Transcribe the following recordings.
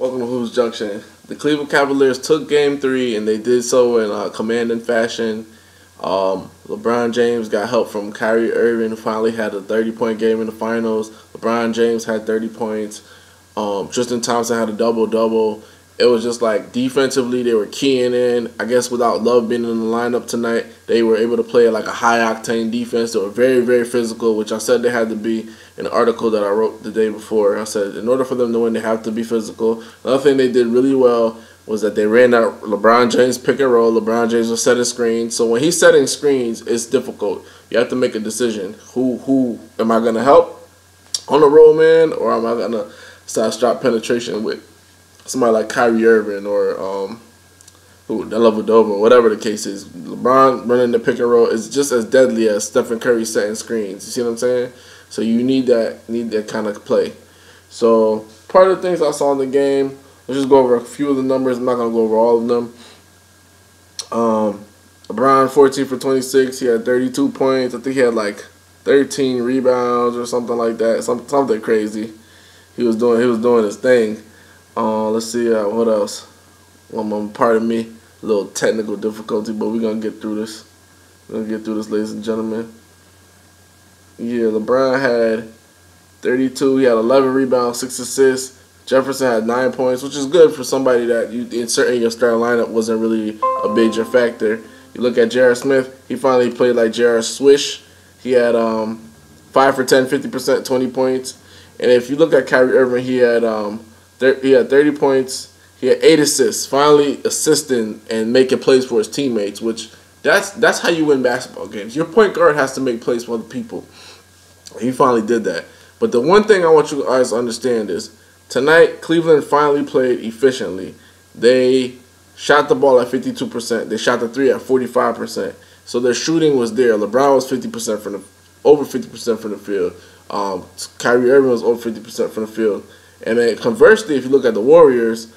Welcome to Hoops Junction. The Cleveland Cavaliers took Game 3, and they did so in commanding fashion. LeBron James got help from Kyrie Irving, who finally had a 30-point game in the finals. LeBron James had 30 points. Tristan Thompson had a double-double. It was just like defensively they were keying in. I guess without Love being in the lineup tonight, they were able to play like a high-octane defense. They were very, very physical, which I said they had to be in an article that I wrote the day before. I said in order for them to win, they have to be physical. Another thing they did really well was that they ran out LeBron James pick and roll. LeBron James was setting screens. So when he's setting screens, it's difficult. You have to make a decision. Who am I going to help on the roll man, or am I going to stop penetration with somebody like Kyrie Irving or Vladimir, whatever the case is. LeBron running the pick and roll is just as deadly as Stephen Curry setting screens. You see what I'm saying? So you need that kind of play. So part of the things I saw in the game, let's just go over a few of the numbers. I'm not going to go over all of them. LeBron 14 for 26. He had 32 points. I think he had like 13 rebounds or something like that. Something crazy. He was doing his thing. Let's see what else. Pardon me, a little technical difficulty, but we're gonna get through this. Ladies and gentlemen. Yeah, LeBron had 32. He had 11 rebounds, 6 assists. Jefferson had 9 points, which is good for somebody that you insert in your starting lineup wasn't really a major factor. You look at J.R. Smith. He finally played like J.R. Swish. He had 5 for 10, 50%, 20 points. And if you look at Kyrie Irving, he had 30 points. He had 8 assists, finally assisting and making plays for his teammates, which that's how you win basketball games. Your point guard has to make plays for other people. He finally did that. But the one thing I want you guys to understand is tonight Cleveland finally played efficiently. They shot the ball at 52%. They shot the three at 45%. So their shooting was there. LeBron was over 50% from the field. Kyrie Irving was over 50% from the field. And then conversely, if you look at the Warriors,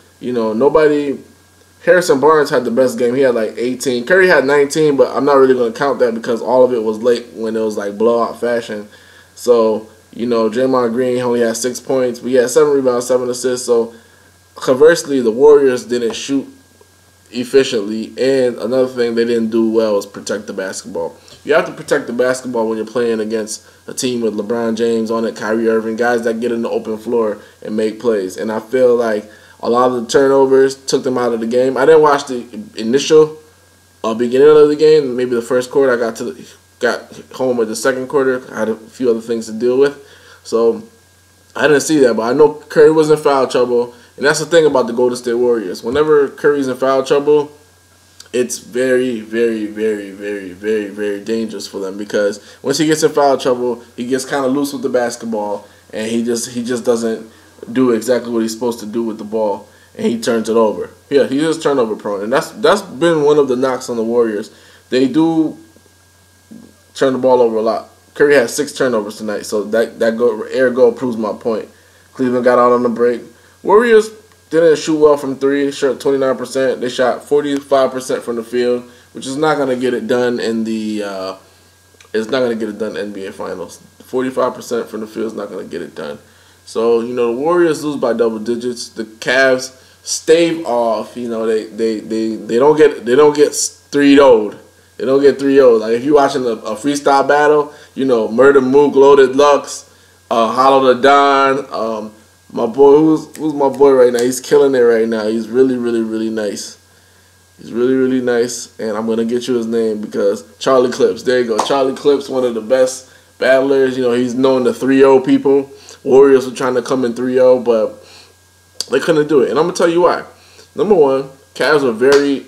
Harrison Barnes had the best game. He had like 18. Curry had 19, but I'm not really going to count that because all of it was late when it was like blowout fashion. So, Draymond Green only had 6 points, but he had 7 rebounds, 7 assists. So conversely, the Warriors didn't shoot efficiently. And another thing they didn't do well was protect the basketball. You have to protect the basketball when you're playing against a team with LeBron James on it, Kyrie Irving, guys that get in the open floor and make plays. And I feel like a lot of the turnovers took them out of the game. I didn't watch the initial beginning of the game, maybe the first quarter. I got home with the second quarter. I had a few other things to deal with. So I didn't see that, but I know Curry was in foul trouble. And that's the thing about the Golden State Warriors. Whenever Curry's in foul trouble, it's very, very, very, very, very, very dangerous for them because once he gets in foul trouble, he gets kind of loose with the basketball, and he just doesn't do exactly what he's supposed to do with the ball, and he turns it over. Yeah, he is turnover prone, and that's been one of the knocks on the Warriors. They do turn the ball over a lot. Curry had 6 turnovers tonight, so that air goal proves my point. Cleveland got out on the break. Warriors didn't shoot well from 3. Shot 29%. They shot 45% from the field, which is not going to get it done in the NBA Finals. 45% from the field is not going to get it done. So the Warriors lose by double digits. The Cavs stave off. They don't get 3-0'd. They don't get 3-0'd. Like if you're watching a freestyle battle, Murder Mook, Loaded Lux, Hollow the Don. My boy, who's my boy right now? He's killing it right now. He's really, really, really nice. He's really, really nice. And I'm going to get you his name because Charlie Clips. There you go. Charlie Clips, one of the best battlers. He's known the 3-0 people. Warriors were trying to come in 3-0, but they couldn't do it. And I'm going to tell you why. Number one, Cavs are very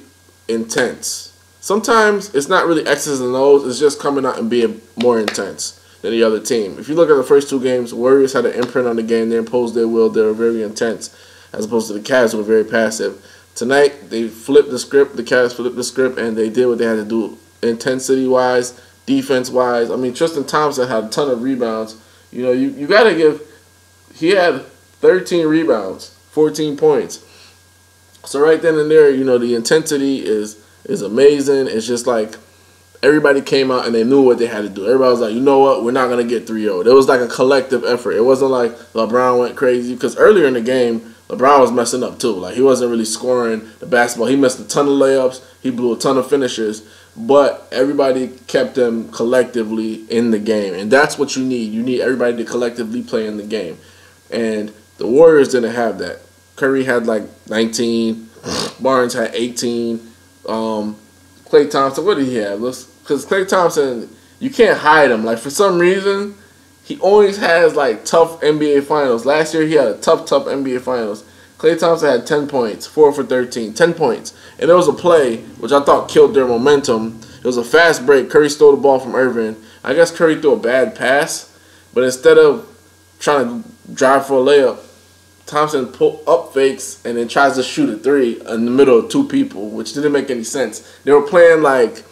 intense. Sometimes it's not really X's and O's. It's just coming out and being more intense than the other team. If you look at the first 2 games, Warriors had an imprint on the game. They imposed their will. They were very intense, as opposed to the Cavs who were very passive. Tonight, they flipped the script. The Cavs flipped the script, and they did what they had to do intensity-wise, defense-wise. I mean, Tristan Thompson had a ton of rebounds. You got to give – he had 13 rebounds, 14 points. So right then and there, the intensity is amazing. It's just like everybody came out and they knew what they had to do. Everybody was like, you know what, we're not going to get 3-0. It was like a collective effort. It wasn't like LeBron went crazy because earlier in the game, LeBron was messing up too. Like, he wasn't really scoring the basketball. He missed a ton of layups. He blew a ton of finishes. But everybody kept them collectively in the game. And that's what you need. You need everybody to collectively play in the game. And the Warriors didn't have that. Curry had like 19. Barnes had 18. Klay Thompson, what did he have? Because Klay Thompson, you can't hide him. Like, for some reason, he always has like tough NBA Finals. Last year, he had a tough NBA Finals. Klay Thompson had 10 points, 4 for 13, 10 points. And there was a play, which I thought killed their momentum. It was a fast break. Curry stole the ball from Irvin. I guess Curry threw a bad pass. But instead of trying to drive for a layup, Thompson up fakes and then tries to shoot a three in the middle of two people, which didn't make any sense. They were playing like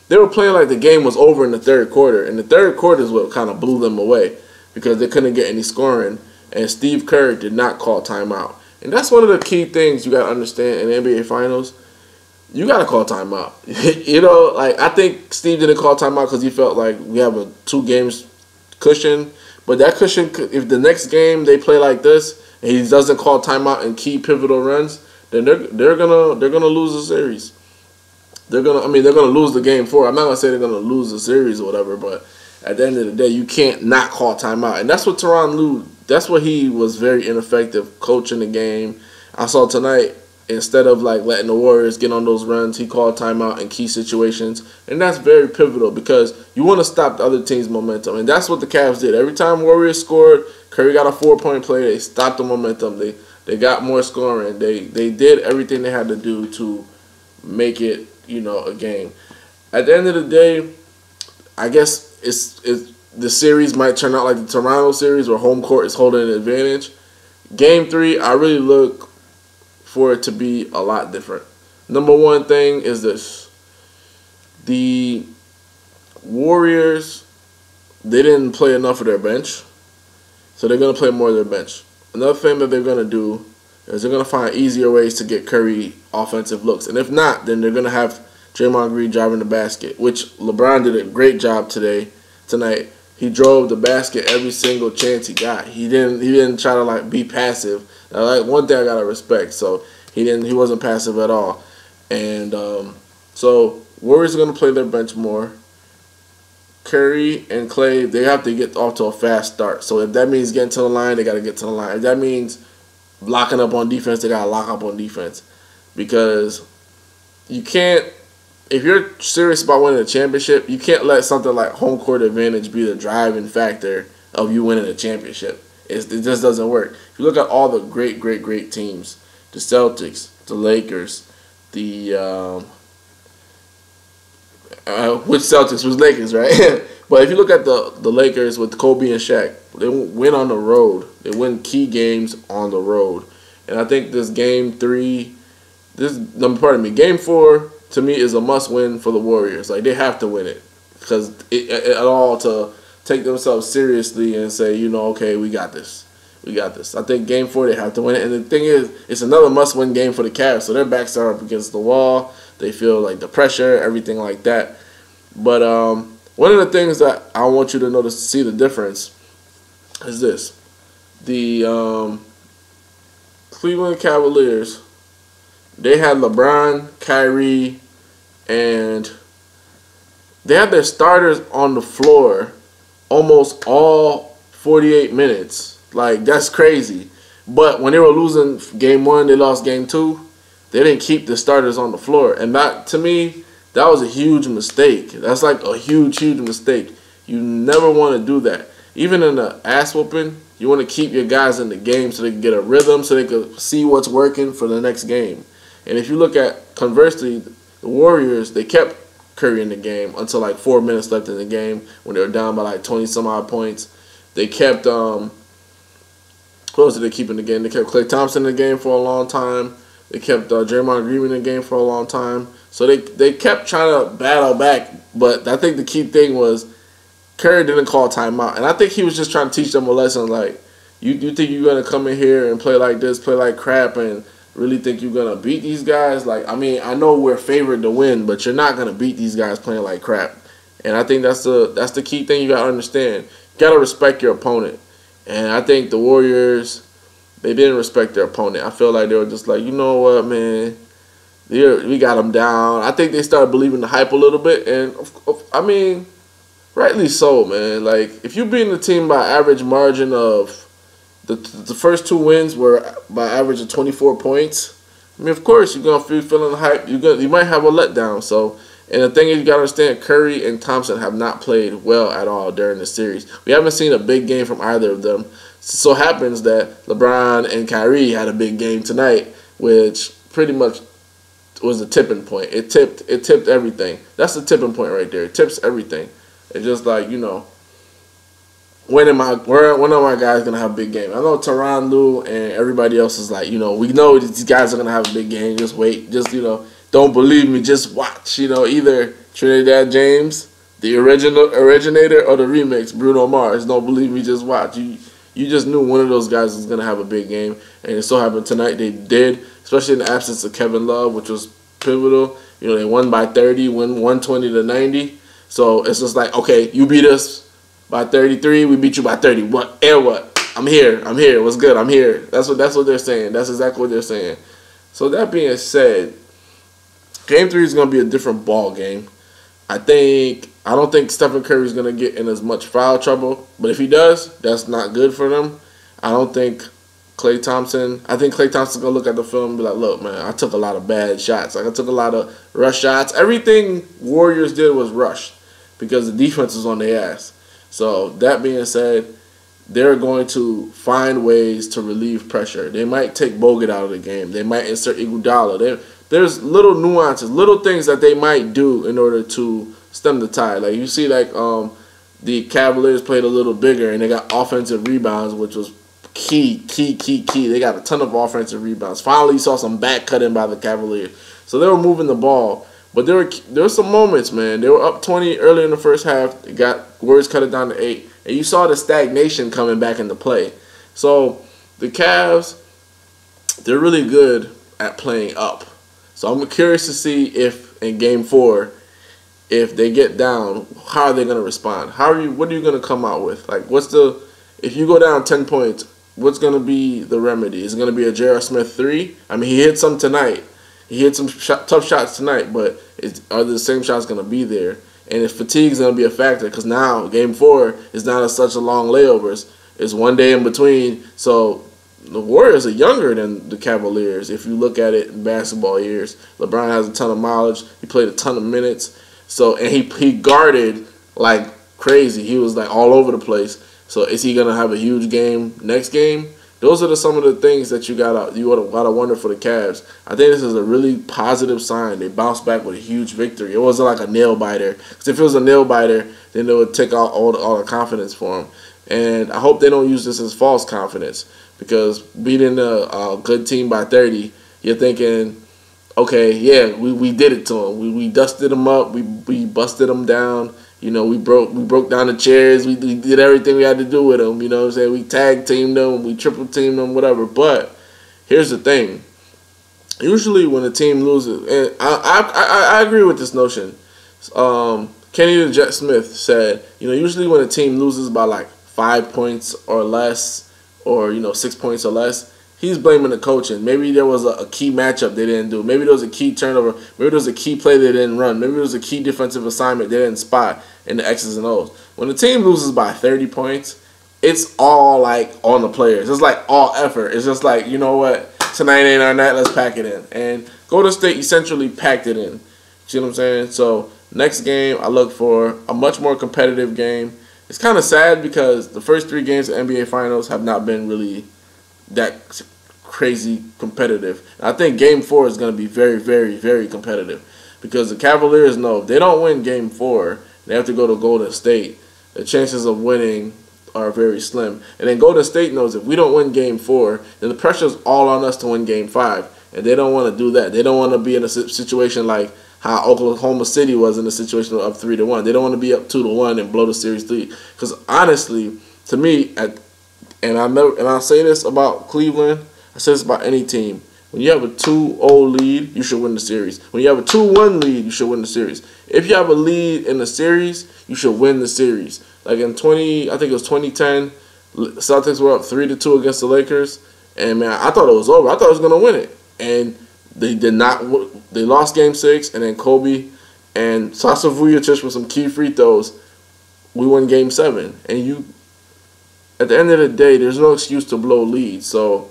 the game was over in the third quarter. And the third quarter is what kind of blew them away because they couldn't get any scoring. And Steve Kerr did not call timeout. And that's one of the key things you got to understand in the NBA Finals. You got to call timeout. You know, like, I think Steve didn't call timeout because he felt like we have a 2 games cushion. But that cushion, if the next game they play like this and he doesn't call timeout in key pivotal runs, then they're gonna lose the series. They're gonna lose the game 4. I'm not gonna say they're gonna lose the series or whatever, but at the end of the day, you can't not call timeout. And that's what Tyronn Lue. That's what he was very ineffective coaching the game. I saw tonight, instead of like letting the Warriors get on those runs, he called timeout in key situations. And that's very pivotal because you want to stop the other team's momentum. And that's what the Cavs did. Every time Warriors scored, Curry got a 4-point play, they stopped the momentum. They got more scoring. They did everything they had to do to make it, you know, a game. At the end of the day, I guess the series might turn out like the Toronto series where home court is holding an advantage. Game 3, I really look for it to be a lot different. Number one thing is this. The Warriors, they didn't play enough of their bench, so they're going to play more of their bench. Another thing that they're going to do is they're going to find easier ways to get Curry offensive looks. And if not, then they're going to have Draymond Green driving the basket, which LeBron did a great job tonight. He drove the basket every single chance he got. He didn't try to like be passive. Like, one thing I gotta respect. So he wasn't passive at all. And so Warriors are gonna play their bench more. Curry and Klay, they have to get off to a fast start. So if that means getting to the line, they gotta get to the line. If that means locking up on defense, they gotta lock up on defense. Because you can't. If you're serious about winning a championship, you can't let something like home court advantage be the driving factor of you winning a championship. It just doesn't work. If you look at all the great teams, the Celtics, the Lakers, the which Celtics was Lakers, right? But if you look at the Lakers with Kobe and Shaq, they win on the road. They win key games on the road. And I think this game 4 to me is a must-win for the Warriors. Like, they have to win it because at all to take themselves seriously and say, you know, okay, we got this. We got this. I think game 4 they have to win it. And the thing is, it's another must-win game for the Cavs. So their backs are up against the wall. They feel like the pressure, everything like that. But one of the things that I want you to notice to see the difference is this. The Cleveland Cavaliers, they had LeBron, Kyrie, and they had their starters on the floor almost all 48 minutes. Like, that's crazy. But when they were losing game 1, they lost game 2, they didn't keep the starters on the floor. And that, to me, that was a huge mistake. That's like a huge mistake. You never want to do that. Even in the ass whooping, you want to keep your guys in the game so they can get a rhythm, so they can see what's working for the next game. And if you look at, conversely, the Warriors, they kept Curry in the game until like 4 minutes left in the game when they were down by like 20-some-odd points. They kept, who else did they keep in the game? They kept Klay Thompson in the game for a long time. They kept Draymond Green in the game for a long time. So they kept trying to battle back. But I think the key thing was Curry didn't call timeout. And I think he was just trying to teach them a lesson like, you think you're going to come in here and play like this, play like crap, and really think you're going to beat these guys? Like, I mean, I know we're favored to win, but you're not going to beat these guys playing like crap. And I think that's the key thing you got to understand. You got to respect your opponent. And I think the Warriors, they didn't respect their opponent. I feel like they were just like, you know what, man, we got them down. I think they started believing the hype a little bit, and I mean, rightly so, man. Like, if you're beating the team by average margin of the first 2 wins were by average of 24 points, I mean, of course you're gonna feel feeling the hype. You might have a letdown. So, and the thing is, you gotta understand, Curry and Thompson have not played well at all during the series. We haven't seen a big game from either of them. So happens that LeBron and Kyrie had a big game tonight, which pretty much was a tipping point. It tipped everything. That's the tipping point right there. It tips everything. It's just like, you know, when are my guys gonna have a big game? I know Tyronn Lue and everybody else is like, you know, we know these guys are gonna have a big game. Just wait. Just, you know, don't believe me. Just watch. You know, either Trinidad James, the originator, or the remix, Bruno Mars. Don't believe me. Just watch. You just knew one of those guys was gonna have a big game, and it so happened tonight they did. Especially in the absence of Kevin Love, which was pivotal. You know, they won by 30, win 120-90. So it's just like, okay, you beat us by 33, we beat you by 30. What? And what? I'm here. What's good? I'm here. That's what they're saying. That's exactly what they're saying. So that being said, Game 3 is gonna be a different ball game. I don't think Stephen Curry is gonna get in as much foul trouble, but if he does, that's not good for them. I think Klay Thompson's going to look at the film and be like, look, man, I took a lot of bad shots. Like, I took a lot of rush shots. Everything Warriors did was rushed because the defense was on their ass. So, that being said, they're going to find ways to relieve pressure. They might take Bogut out of the game. They might insert Iguodala. There's little nuances, little things that they might do in order to stem the tide. Like, you see, like, the Cavaliers played a little bigger, and they got offensive rebounds, which was key. They got a ton of offensive rebounds. Finally, you saw some back cutting by the Cavaliers. So they were moving the ball. But there were some moments, man. They were up 20 early in the first half. They got Warriors cut it down to 8. And you saw the stagnation coming back into play. So the Cavs, they're really good at playing up. So I'm curious to see if in Game 4, if they get down, how are they going to respond? What are you going to come out with? Like, if you go down 10 points, what's going to be the remedy? Is it going to be a J.R. Smith 3? I mean, he hit some tonight. He hit some tough shots tonight, but are the same shots going to be there? And if fatigue is going to be a factor, because now Game 4 is not such a long layovers. It's 1 day in between. So the Warriors are younger than the Cavaliers if you look at it in basketball years. LeBron has a ton of mileage. He played a ton of minutes. So, and he guarded like crazy. He was like all over the place. So is he gonna have a huge game next game? Those are some of the things that you gotta wonder for the Cavs. I think this is a really positive sign. They bounced back with a huge victory. It wasn't like a nail biter. Because if it was a nail biter, then it would take out all the confidence for them. And I hope they don't use this as false confidence. Because beating a good team by 30, you're thinking, okay, yeah, we did it to them. We dusted them up. We busted them down. You know, we broke down the chairs. We did everything we had to do with them. You know what I'm saying? We tag teamed them. We triple teamed them, whatever. But here's the thing. Usually when a team loses, and I agree with this notion. Kenny the Jet Smith said, you know, usually when a team loses by like 5 points or less, or, you know, 6 points or less, he's blaming the coaching. Maybe there was a key matchup they didn't do. Maybe there was a key turnover. Maybe there was a key play they didn't run. Maybe there was a key defensive assignment they didn't spot in the X's and O's. When the team loses by 30 points, it's all like on the players. It's like all effort. It's just like, you know what, tonight ain't our night, let's pack it in. And Golden State essentially packed it in. See what I'm saying? So next game, I look for a much more competitive game. It's kind of sad because the first 3 games of NBA Finals have not been really that crazy competitive. And I think Game 4 is going to be very, very, very competitive because the Cavaliers know if they don't win Game 4, they have to go to Golden State. The chances of winning are very slim. And then Golden State knows if we don't win Game 4, then the pressure's all on us to win Game 5. And they don't want to do that. They don't want to be in a situation like how Oklahoma City was in the situation of up 3-1. They don't want to be up 2-1 and blow the series 3. Because honestly, to me, and I'll say this about Cleveland, I say this about any team. When you have a 2-0 lead, you should win the series. When you have a 2-1 lead, you should win the series. If you have a lead in the series, you should win the series. Like in I think it was 2010, Celtics were up 3-2 against the Lakers, And man, I thought it was over. I thought it was gonna win it, and they did not. They lost Game 6, and then Kobe and Sasa Vujacic with some key free throws. We won Game 7, and at the end of the day, there's no excuse to blow leads. So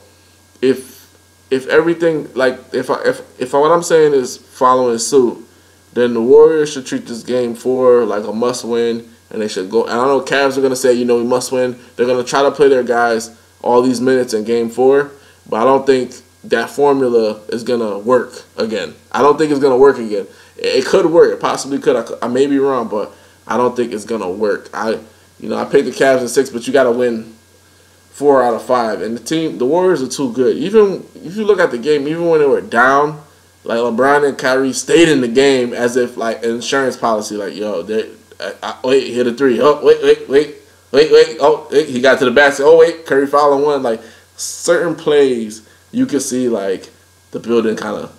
if everything, like if what I'm saying is following suit, then the Warriors should treat this Game 4 like a must win, and they should go. And I know Cavs are gonna say, we must win. They're gonna try to play their guys all these minutes in Game 4, but I don't think that formula is gonna work again. I don't think it's gonna work again. It could work. It possibly could. I may be wrong, but I don't think it's gonna work. I picked the Cavs in 6, but you gotta win 4 out of 5. And the Warriors are too good. Even if you look at the game, even when they were down, like LeBron and Kyrie stayed in the game as if like an insurance policy. Like, yo, wait, hit a 3. Oh, wait. Oh, wait, he got to the basket. Oh, wait, Curry fouling one. Like certain plays, you could see like the building kind of.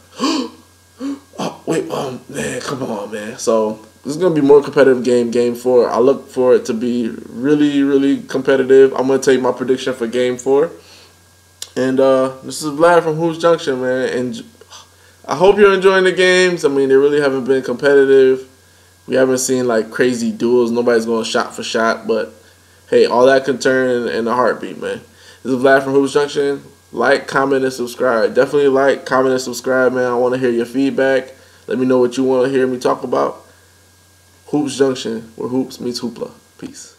Oh, wait, man, come on, man. So this is going to be more competitive Game 4. I look for it to be really, really competitive. I'm going to take my prediction for Game 4. And this is Vlad from Hoops Junction, man. And I hope you're enjoying the games. I mean, they really haven't been competitive. We haven't seen, like, crazy duels. Nobody's going shot for shot. But, hey, all that can turn in a heartbeat, man. This is Vlad from Hoops Junction. Like, comment, and subscribe. Definitely like, comment, and subscribe, man. I want to hear your feedback. Let me know what you want to hear me talk about. Hoops Junction, where hoops meets hoopla. Peace.